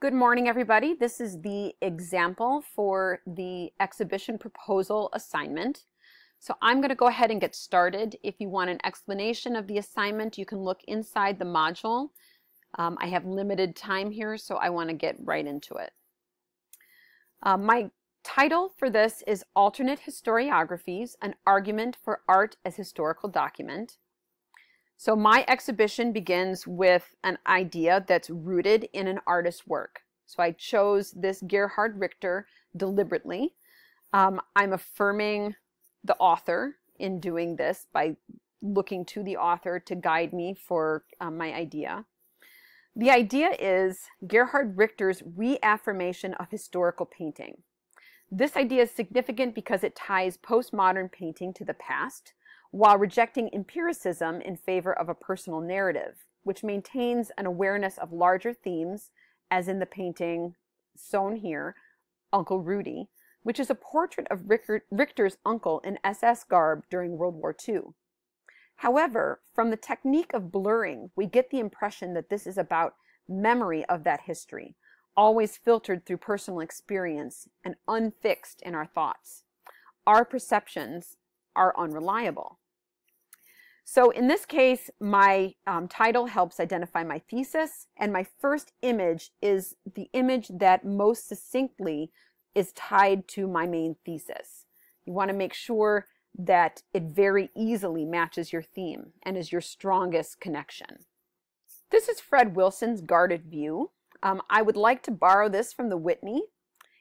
Good morning, everybody. This is the example for the exhibition proposal assignment. So I'm going to go ahead and get started. If you want an explanation of the assignment, you can look inside the module. I have limited time here, so I want to get right into it. My title for this is Alternate Historiographies, an Argument for Art as Historical Document. So my exhibition begins with an idea that's rooted in an artist's work. So I chose this Gerhard Richter deliberately. I'm affirming the author in doing this by looking to the author to guide me for my idea. The idea is Gerhard Richter's reaffirmation of historical painting. This idea is significant because it ties postmodern painting to the past, while rejecting empiricism in favor of a personal narrative, which maintains an awareness of larger themes, as in the painting shown here, Uncle Rudy, which is a portrait of Richter's uncle in SS garb during World War II. However, from the technique of blurring, we get the impression that this is about memory of that history, always filtered through personal experience and unfixed in our thoughts. Our perceptions are unreliable. So in this case, my title helps identify my thesis, and my first image is the image that most succinctly is tied to my main thesis. You want to make sure that it very easily matches your theme and is your strongest connection. This is Fred Wilson's Guarded View. I would like to borrow this from the Whitney.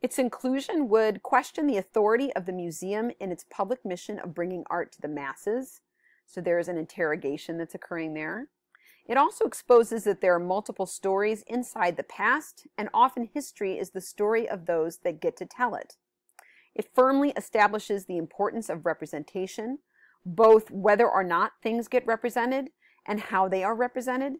Its inclusion would question the authority of the museum in its public mission of bringing art to the masses. So there is an interrogation that's occurring there. It also exposes that there are multiple stories inside the past, and often history is the story of those that get to tell it. It firmly establishes the importance of representation, both whether or not things get represented and how they are represented.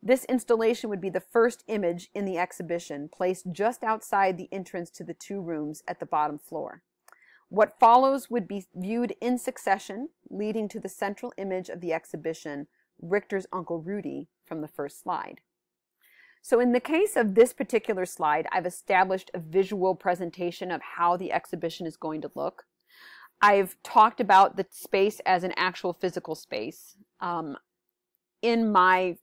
This installation would be the first image in the exhibition, placed just outside the entrance to the two rooms at the bottom floor. What follows would be viewed in succession, leading to the central image of the exhibition, Richter's Uncle Rudy, from the first slide. So in the case of this particular slide, I've established a visual presentation of how the exhibition is going to look. I've talked about the space as an actual physical space. In my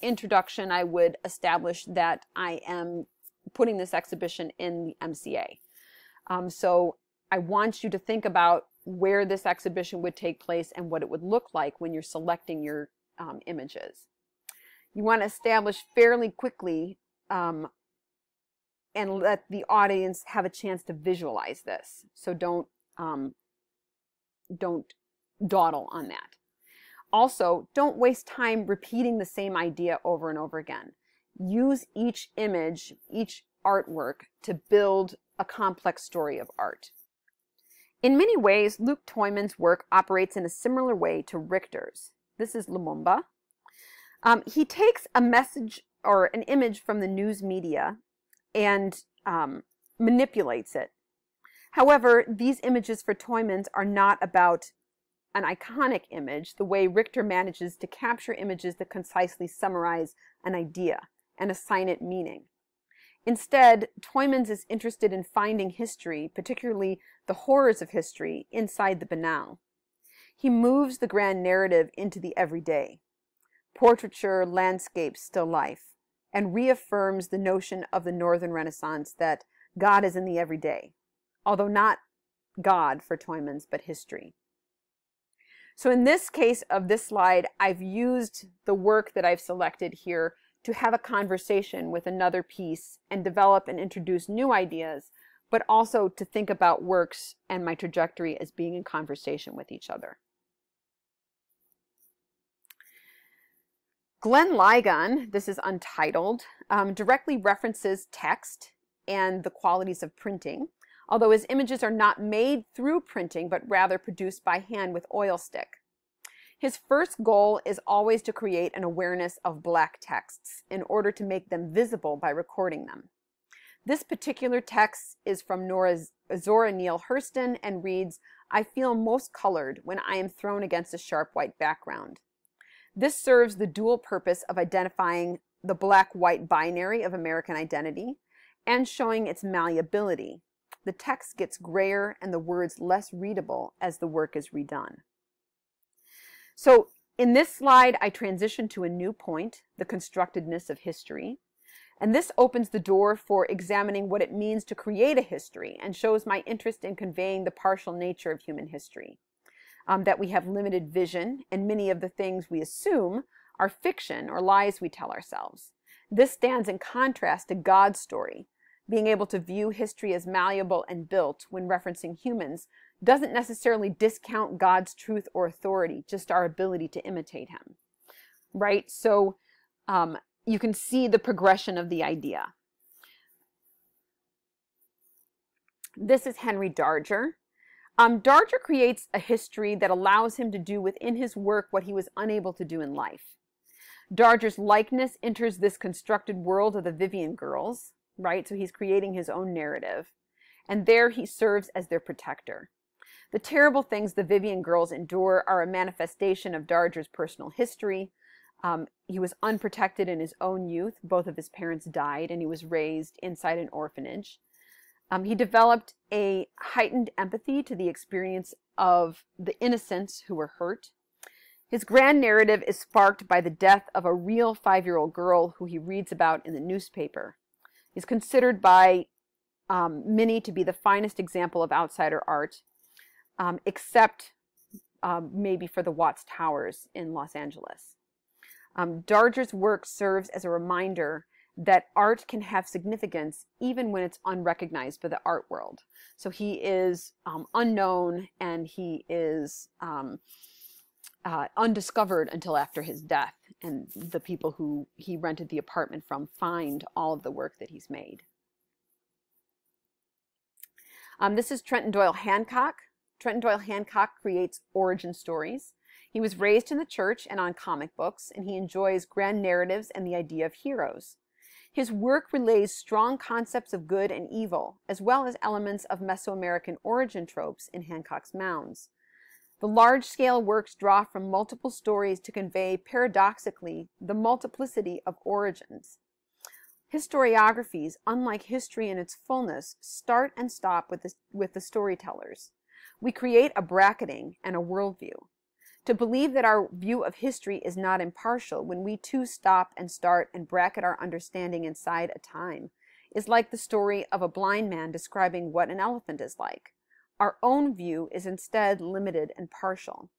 introduction, I would establish that I am putting this exhibition in the MCA. So I want you to think about where this exhibition would take place and what it would look like when you're selecting your images. You want to establish fairly quickly and let the audience have a chance to visualize this. So don't dawdle on that. Also, don't waste time repeating the same idea over and over again. Use each image, each artwork to build a complex story of art. In many ways, Luc Tuymans' work operates in a similar way to Richter's. This is Lumumba. He takes a message or an image from the news media and manipulates it. However, these images for Tuymans are not about an iconic image, the way Richter manages to capture images that concisely summarize an idea and assign it meaning. Instead, Tuymans is interested in finding history, particularly the horrors of history, inside the banal. He moves the grand narrative into the everyday, portraiture, landscape, still life, and reaffirms the notion of the Northern Renaissance that God is in the everyday, although not God for Tuymans, but history. So in this case of this slide, I've used the work that I've selected here to have a conversation with another piece and develop and introduce new ideas, but also to think about works and my trajectory as being in conversation with each other. Glenn Ligon, this is untitled, directly references text and the qualities of printing, although his images are not made through printing, but rather produced by hand with oil stick. His first goal is always to create an awareness of black texts in order to make them visible by recording them. This particular text is from Zora Neale Hurston and reads, "I feel most colored when I am thrown against a sharp white background." This serves the dual purpose of identifying the black-white binary of American identity and showing its malleability. The text gets grayer and the words less readable as the work is redone. So in this slide, I transition to a new point, the constructedness of history. And this opens the door for examining what it means to create a history and shows my interest in conveying the partial nature of human history. That we have limited vision and many of the things we assume are fiction or lies we tell ourselves. This stands in contrast to God's story. Being able to view history as malleable and built when referencing humans doesn't necessarily discount God's truth or authority, just our ability to imitate him, right? So you can see the progression of the idea. This is Henry Darger. Darger creates a history that allows him to do within his work what he was unable to do in life. Darger's likeness enters this constructed world of the Vivian girls, right? So he's creating his own narrative. And there he serves as their protector. The terrible things the Vivian girls endure are a manifestation of Darger's personal history. He was unprotected in his own youth. Both of his parents died, and he was raised inside an orphanage. He developed a heightened empathy to the experience of the innocents who were hurt. His grand narrative is sparked by the death of a real 5-year-old girl who he reads about in the newspaper. He's considered by many to be the finest example of outsider art, except maybe for the Watts Towers in Los Angeles. Darger's work serves as a reminder that art can have significance even when it's unrecognized by the art world. So he is unknown, and he is undiscovered until after his death, and the people who he rented the apartment from find all of the work that he's made. This is Trenton Doyle Hancock. Trenton Doyle Hancock creates origin stories. He was raised in the church and on comic books, and he enjoys grand narratives and the idea of heroes. His work relays strong concepts of good and evil, as well as elements of Mesoamerican origin tropes in Hancock's Mounds. The large-scale works draw from multiple stories to convey, paradoxically, the multiplicity of origins. Historiographies, unlike history in its fullness, start and stop with the storytellers. We create a bracketing and a worldview. To believe that our view of history is not impartial when we too stop and start and bracket our understanding inside a time is like the story of a blind man describing what an elephant is like. Our own view is instead limited and partial.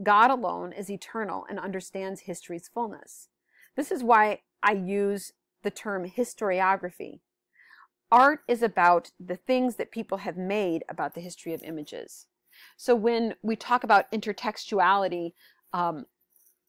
God alone is eternal and understands history's fullness. This is why I use the term historiography. Art is about the things that people have made about the history of images. So when we talk about intertextuality,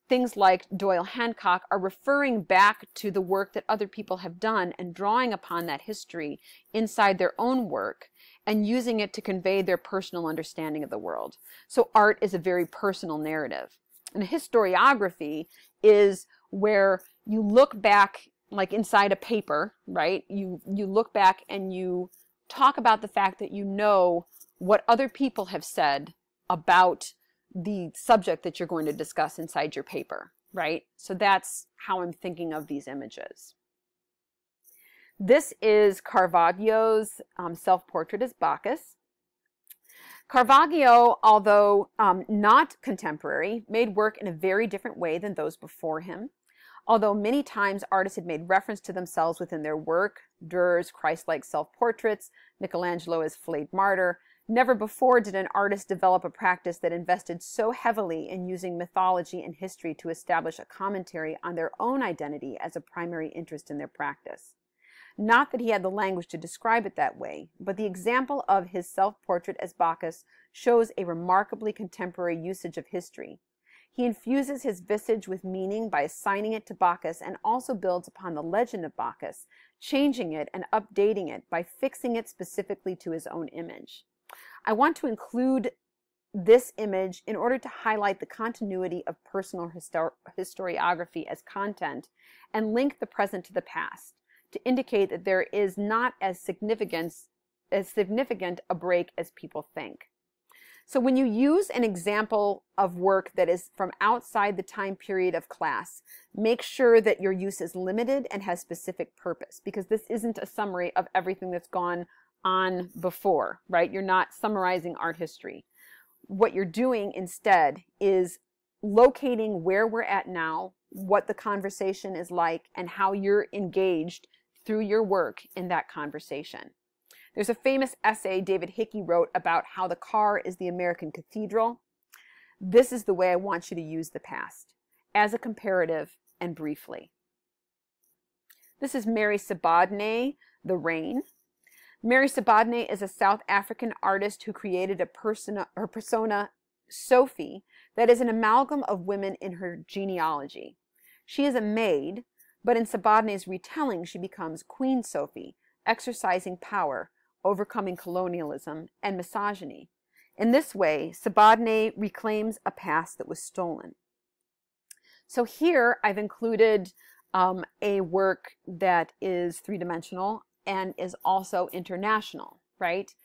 things like Doyle Hancock are referring back to the work that other people have done and drawing upon that history inside their own work and using it to convey their personal understanding of the world. So art is a very personal narrative. And historiography is where you look back, like inside a paper, right? You look back and you talk about the fact that you know what other people have said about the subject that you're going to discuss inside your paper, right? So that's how I'm thinking of these images. This is Caravaggio's self-portrait as Bacchus. Caravaggio, although not contemporary, made work in a very different way than those before him. Although many times artists had made reference to themselves within their work, Dürer's Christ-like self-portraits, Michelangelo as flayed martyr, never before did an artist develop a practice that invested so heavily in using mythology and history to establish a commentary on their own identity as a primary interest in their practice. Not that he had the language to describe it that way, but the example of his self-portrait as Bacchus shows a remarkably contemporary usage of history. He infuses his visage with meaning by assigning it to Bacchus and also builds upon the legend of Bacchus, changing it and updating it by fixing it specifically to his own image. I want to include this image in order to highlight the continuity of personal historiography as content and link the present to the past to indicate that there is not as significant a break as people think. So when you use an example of work that is from outside the time period of class, make sure that your use is limited and has specific purpose, because this isn't a summary of everything that's gone on before, right? You're not summarizing art history. What you're doing instead is locating where we're at now, what the conversation is like, and how you're engaged through your work in that conversation. There's a famous essay David Hickey wrote about how the car is the American cathedral. This is the way I want you to use the past, as a comparative and briefly. This is Mary Sabodne, The Rain. Mary Sabodne is a South African artist who created her persona, Sophie, that is an amalgam of women in her genealogy. She is a maid, but in Sabodne's retelling, she becomes Queen Sophie, exercising power, overcoming colonialism and misogyny. In this way, Sabodne reclaims a past that was stolen. So here I've included a work that is three-dimensional and is also international, right?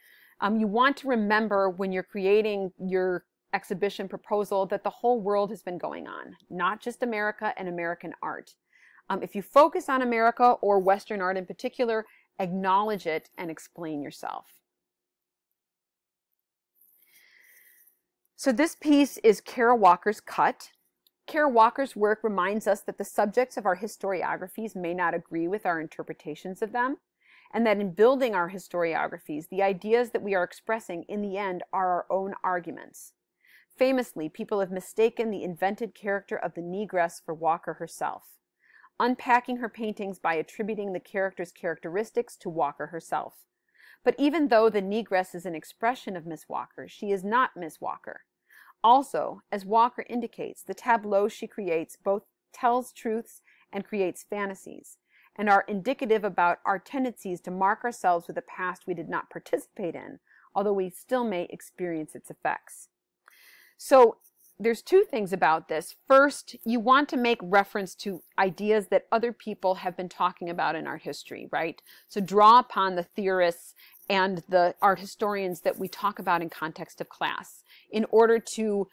You want to remember when you're creating your exhibition proposal that the whole world has been going on, not just America and American art. If you focus on America or Western art in particular, acknowledge it and explain yourself. So this piece is Kara Walker's Cut. Kara Walker's work reminds us that the subjects of our historiographies may not agree with our interpretations of them, and that in building our historiographies, the ideas that we are expressing in the end are our own arguments. Famously, people have mistaken the invented character of the negress for Walker herself, unpacking her paintings by attributing the character's characteristics to Walker herself. But even though the negress is an expression of Miss Walker, she is not Miss Walker. Also, as Walker indicates, the tableaux she creates both tells truths and creates fantasies, and are indicative about our tendencies to mark ourselves with a past we did not participate in, although we still may experience its effects. So there's two things about this. First, you want to make reference to ideas that other people have been talking about in art history, right? So draw upon the theorists and the art historians that we talk about in context of class in order to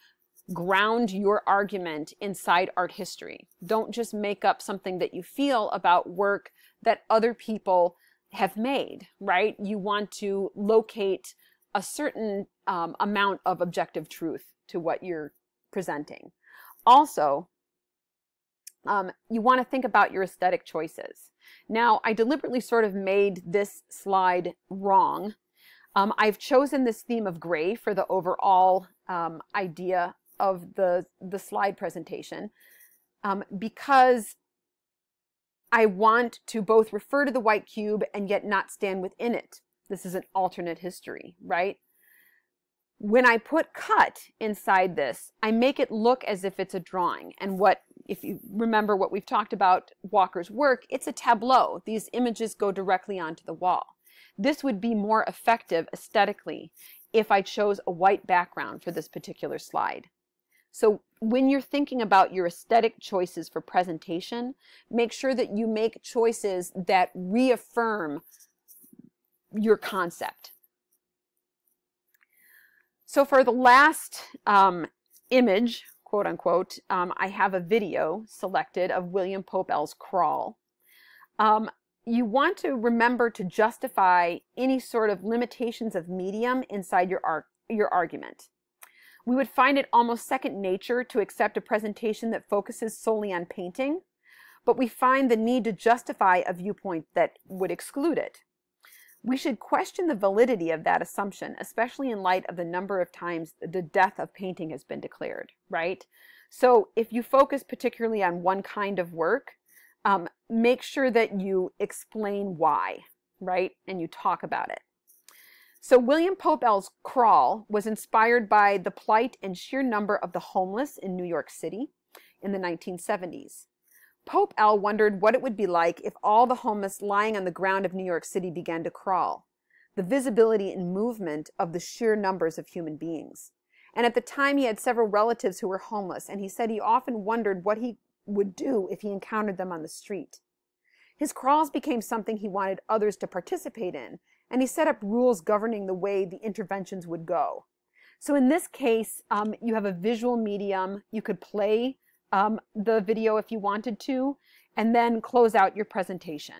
ground your argument inside art history. Don't just make up something that you feel about work that other people have made, right? You want to locate a certain amount of objective truth to what you're presenting. Also, you want to think about your aesthetic choices. Now, I deliberately sort of made this slide wrong. I've chosen this theme of gray for the overall idea of the slide presentation because I want to both refer to the white cube and yet not stand within it. This is an alternate history, right? When I put cut inside this, I make it look as if it's a drawing. And if you remember what we've talked about Walker's work, it's a tableau. These images go directly onto the wall. This would be more effective aesthetically if I chose a white background for this particular slide. So when you're thinking about your aesthetic choices for presentation, make sure that you make choices that reaffirm your concept. So for the last image, quote unquote, I have a video selected of William Popel's Crawl. You want to remember to justify any sort of limitations of medium inside your argument. We would find it almost second nature to accept a presentation that focuses solely on painting, but we find the need to justify a viewpoint that would exclude it. We should question the validity of that assumption, especially in light of the number of times the death of painting has been declared, right? So if you focus particularly on one kind of work, make sure that you explain why, right? And you talk about it. So William Popel's Crawl was inspired by the plight and sheer number of the homeless in New York City in the 1970s. Popel wondered what it would be like if all the homeless lying on the ground of New York City began to crawl, the visibility and movement of the sheer numbers of human beings. And at the time he had several relatives who were homeless, and he said he often wondered what he would do if he encountered them on the street. His crawls became something he wanted others to participate in, and he set up rules governing the way the interventions would go. So in this case, you have a visual medium. You could play the video if you wanted to, and then close out your presentation.